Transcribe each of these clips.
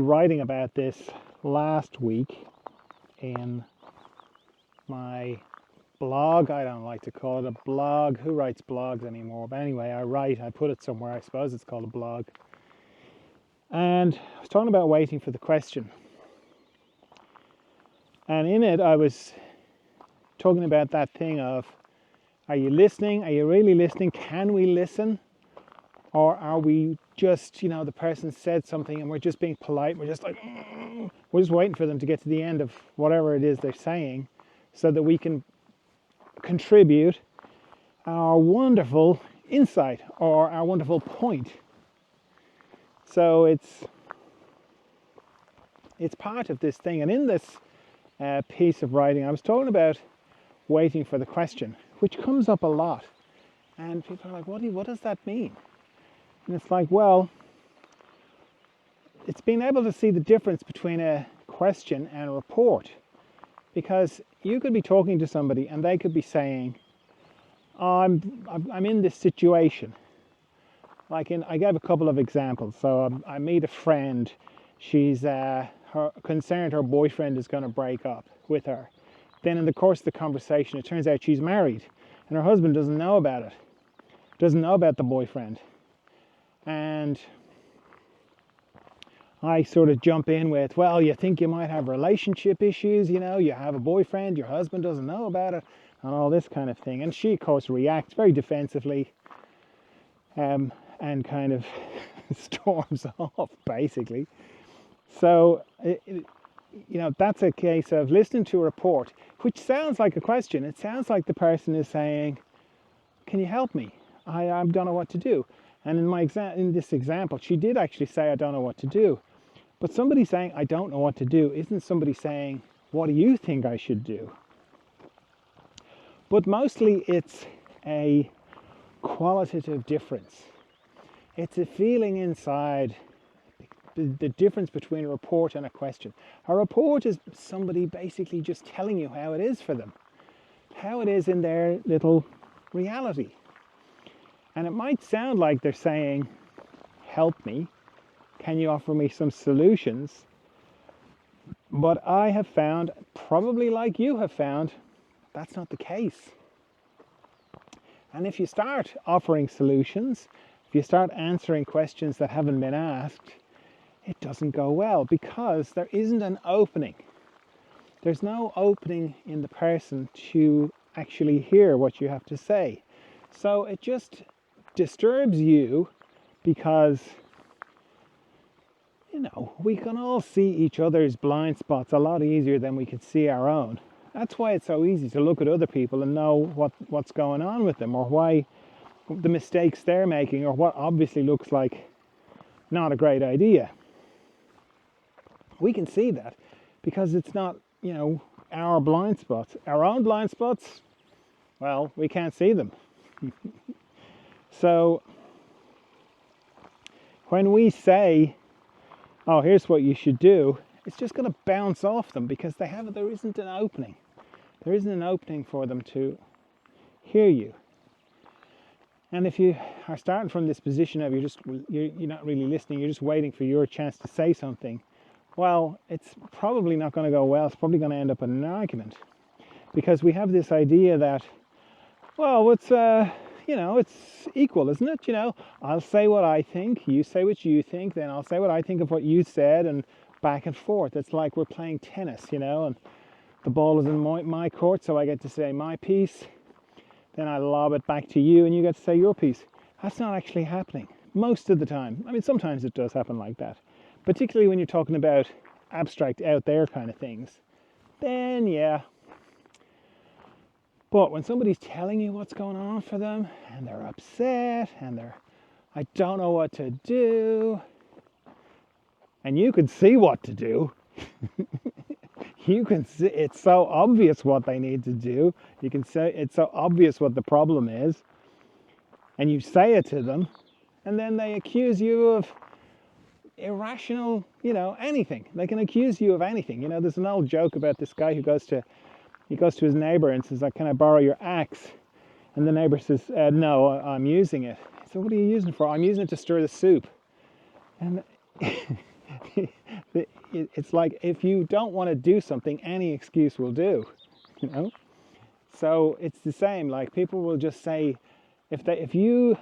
writing about this last week in my blog. I don't like to call it a blog. Who writes blogs anymore? But anyway, I put it somewhere. I suppose it's called a blog. And I was talking about waiting for the question. And in it, I was talking about that thing of, are you listening? Are you really listening? Can we listen? Or are we just, the person said something and we're just being polite. We're just like, we're just waiting for them to get to the end of whatever it is they're saying so that we can contribute our wonderful insight or our wonderful point. So it's part of this thing. And in this piece of writing, I was talking about waiting for the question, which comes up a lot. And people are like, what does that mean? And it's like, well, it's being able to see the difference between a question and a report. Because you could be talking to somebody and they could be saying, oh, I'm in this situation. I gave a couple of examples. So I meet a friend. She's concerned her boyfriend is going to break up with her. Then in the course of the conversation, it turns out she's married and her husband doesn't know about it. Doesn't know about the boyfriend. And I sort of jump in with, well, you think you might have relationship issues, you have a boyfriend, your husband doesn't know about it, and all this kind of thing. And she, of course, reacts very defensively and kind of storms off, basically. So, that's a case of listening to a report, which sounds like a question. It sounds like the person is saying, can you help me? I don't know what to do. And in this example, she did actually say, I don't know what to do. But somebody saying, I don't know what to do, isn't somebody saying, what do you think I should do? But mostly it's a qualitative difference. It's a feeling inside, the difference between a report and a question. A report is somebody basically just telling you how it is for them, how it is in their little reality. And it might sound like they're saying, help me, can you offer me some solutions? But I have found, probably like you have found, that's not the case. And if you start offering solutions, if you start answering questions that haven't been asked, it doesn't go well because there isn't an opening. There's no opening in the person to actually hear what you have to say. So it just disturbs you because, we can all see each other's blind spots a lot easier than we could see our own. That's why it's so easy to look at other people and know what's going on with them, or why the mistakes they're making, or what obviously looks like not a great idea. We can see that because it's not, our blind spots. Our own blind spots, well, we can't see them. So when we say, oh, here's what you should do, it's just going to bounce off them because there isn't an opening. There isn't an opening for them to hear you. And if you are starting from this position of you're not really listening, you're just waiting for your chance to say something, well, it's probably not going to go well. It's probably going to end up in an argument. Because we have this idea that, well, it's equal, isn't it? I'll say what I think, you say what you think, then I'll say what I think of what you said, and back and forth. It's like we're playing tennis, and the ball is in my court, so I get to say my piece, then I lob it back to you, and you get to say your piece. That's not actually happening most of the time. I mean, sometimes it does happen like that, particularly when you're talking about abstract, out there kind of things. Then, yeah. But when somebody's telling you what's going on for them, and they're upset, and I don't know what to do, and you can see what to do. You can see, it's so obvious what they need to do. You can say it's so obvious what the problem is, and you say it to them, and then they accuse you of irrational, anything. They can accuse you of anything. There's an old joke about this guy who goes to his neighbor and says, can I borrow your axe? And the neighbor says, no, I'm using it. So what are you using it for? I'm using it to stir the soup. And It's like if you don't want to do something, any excuse will do, you know? So it's the same, like people will just say, if you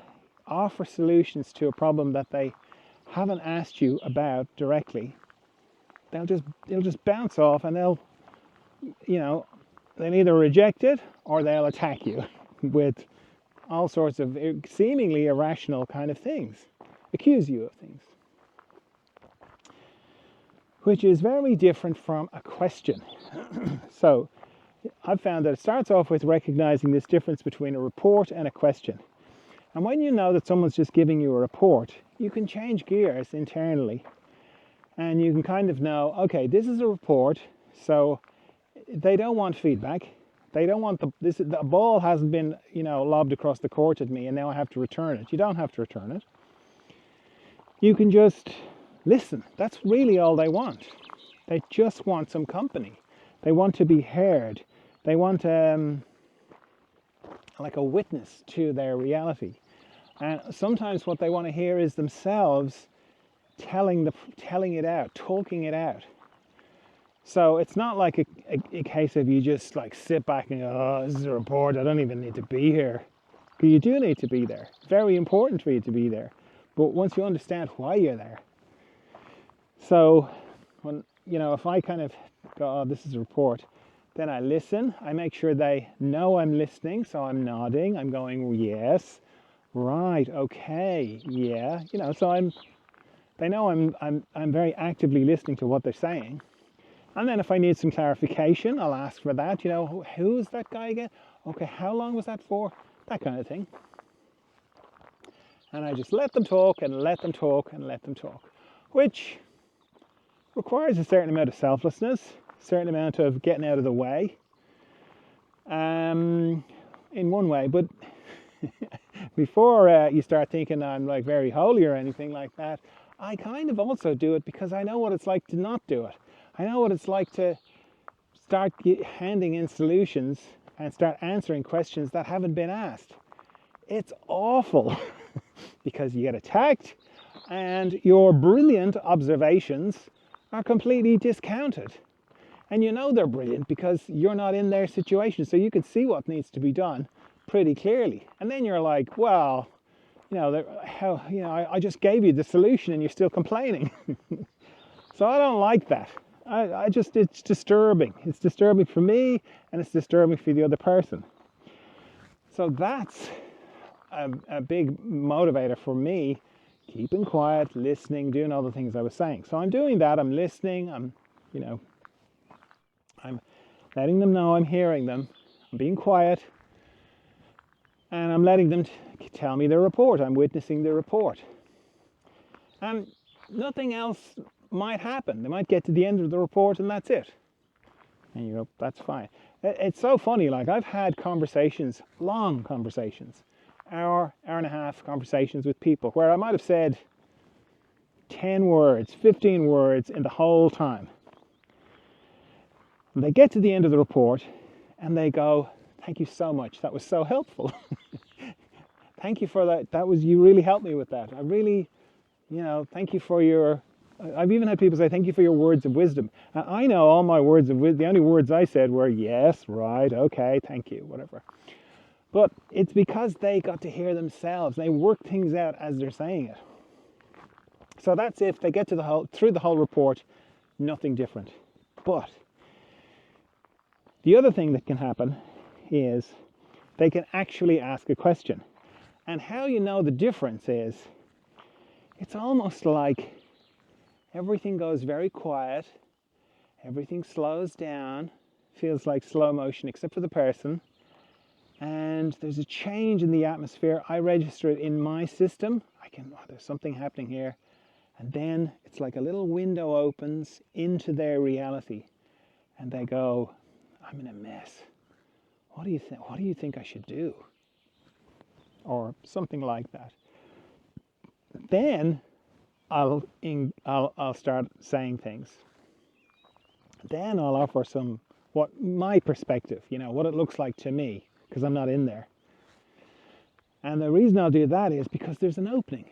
offer solutions to a problem that they haven't asked you about directly, they'll just bounce off and you know, they'll either reject it or they'll attack you with all sorts of seemingly irrational kind of things, accuse you of things, which is very different from a question. So I've found that it starts off with recognizing this difference between a report and a question. And when you know that someone's just giving you a report, you can change gears internally and you can kind of know, okay, this is a report, so they don't want feedback. They don't want the ball hasn't been, you know, lobbed across the court at me and now I have to return it. You don't have to return it. You can just listen. That's really all they want. They just want some company. They want to be heard. They want like a witness to their reality. And sometimes what they want to hear is themselves telling it out, talking it out. So it's not like a case of you just like sit back and go, oh, this is a report, I don't even need to be here. Because you do need to be there. Very important for you to be there. But once you understand why you're there. So when, you know, if I kind of go, oh, this is a report, then I listen. I make sure they know I'm listening. So I'm nodding. I'm going, yes, right, okay, yeah. You know, so they know I'm very actively listening to what they're saying. And then if I need some clarification, I'll ask for that. You know, who's that guy again? Okay, how long was that for? That kind of thing. And I just let them talk and let them talk and let them talk, which requires a certain amount of selflessness, a certain amount of getting out of the way, in one way. But before you start thinking I'm like very holy or anything like that, I kind of also do it because I know what it's like to not do it. I know what it's like to start handing in solutions and start answering questions that haven't been asked. It's awful because you get attacked and your brilliant observations are completely discounted. And you know they're brilliant because you're not in their situation, so you can see what needs to be done pretty clearly. And then you're like, well, you know, I just gave you the solution and you're still complaining. So I don't like that. It's disturbing. It's disturbing for me and it's disturbing for the other person. So that's a big motivator for me, keeping quiet, listening, doing all the things I was saying. So I'm doing that. I'm listening. I'm letting them know I'm hearing them. I'm being quiet. And I'm letting them tell me their report. I'm witnessing the report. And nothing else might happen. They might get to the end of the report and that's it. And you go, that's fine. It's so funny, like I've had conversations, long conversations, hour and a half conversations with people where I might have said 10 words, 15 words in the whole time. And they get to the end of the report and they go, thank you so much. That was so helpful. Thank you for that. You really helped me with that. I really, you know, thank you for your, I've even had people say, thank you for your words of wisdom. And I know all my words of wisdom, the only words I said were, yes, right, okay, thank you, whatever. But it's because they got to hear themselves. They work things out as they're saying it. So that's if they get to through the whole report, nothing different. But the other thing that can happen is they can actually ask a question. And how you know the difference is, it's almost like everything goes very quiet, everything slows down, feels like slow motion except for the person, and there's a change in the atmosphere. I register it in my system. There's something happening here. And then it's like a little window opens into their reality. And they go, I'm in a mess. What do you think? What do you think I should do? Or something like that. Then I'll start saying things. Then I'll offer what my perspective, what it looks like to me, because I'm not in there. And the reason I'll do that is because there's an opening.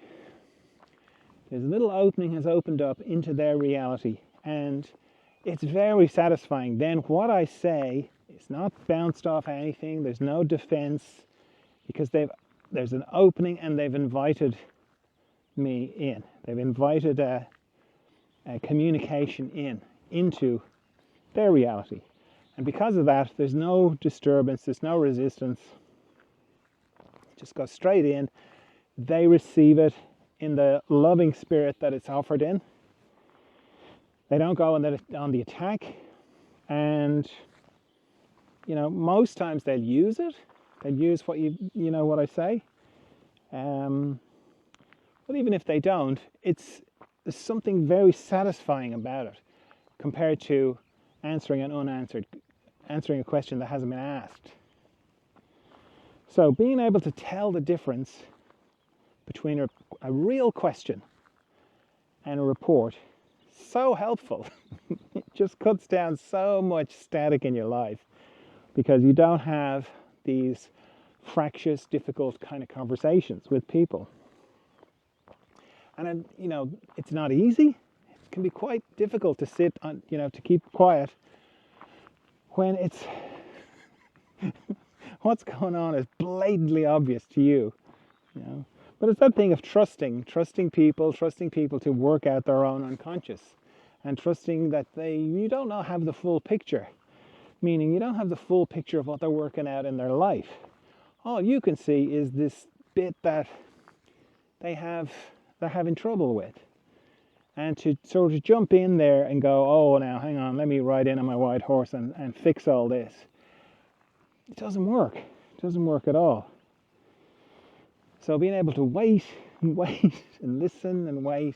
This little opening has opened up into their reality, and it's very satisfying. Then what I say is not bounced off anything. There's no defense, because there's an opening and they've invited me in. They've invited a communication into their reality. And because of that, there's no disturbance, there's no resistance. It just goes straight in. They receive it in the loving spirit that it's offered in. They don't go on the attack. And, most times they'll use it. They'll use what I say. But even if they don't, there's something very satisfying about it compared to answering a question that hasn't been asked. So being able to tell the difference between a real question and a report, so helpful. It just cuts down so much static in your life, because you don't have these fractious, difficult kind of conversations with people. And it's not easy. It can be quite difficult to sit on, to keep quiet when it's what's going on is blatantly obvious to you. But it's that thing of trusting people to work out their own unconscious, and trusting that you don't have the full picture, meaning you don't have the full picture of what they're working out in their life. All you can see is this bit that they're having trouble with. And to sort of jump in there and go, oh, now hang on, let me ride in on my white horse and fix all this. It doesn't work. It doesn't work at all. So being able to wait and wait and listen and wait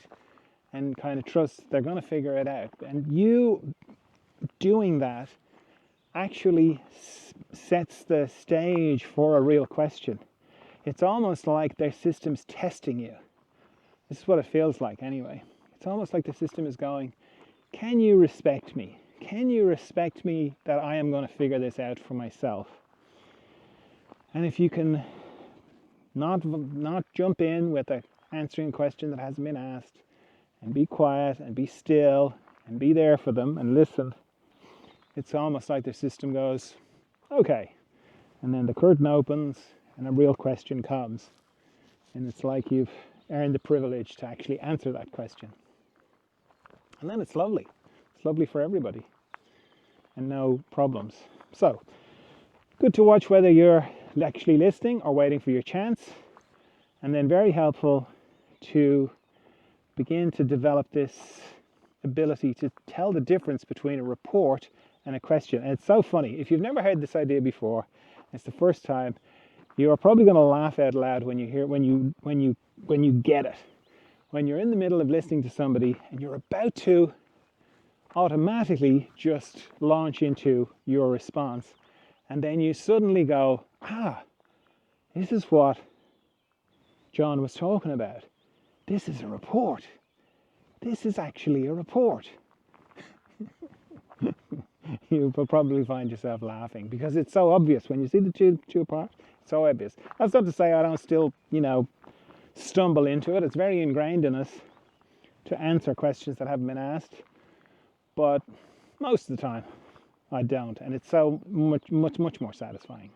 and kind of trust they're going to figure it out. And you doing that actually sets the stage for a real question. It's almost like their system's testing you. This is what it feels like anyway. It's almost like the system is going, can you respect me? Can you respect me that I am going to figure this out for myself? And if you can not jump in with answering a question that hasn't been asked, and be quiet and be still and be there for them and listen, it's almost like the system goes, okay. And then the curtain opens and a real question comes. And it's like you've earned the privilege to actually answer that question. And then it's lovely. It's lovely for everybody. And no problems. So, good to watch whether you're actually listening or waiting for your chance. And then very helpful to begin to develop this ability to tell the difference between a report and a question. And it's so funny. If you've never heard this idea before, it's the first time, you are probably going to laugh out loud when you get it. When you're in the middle of listening to somebody and you're about to automatically just launch into your response, and then you suddenly go, this is what John was talking about. This is a report. This is actually a report. You will probably find yourself laughing because it's so obvious when you see the two apart. It's so obvious. That's not to say I don't still, stumble into it. It's very ingrained in us to answer questions that haven't been asked, but most of the time I don't, and it's so much more satisfying.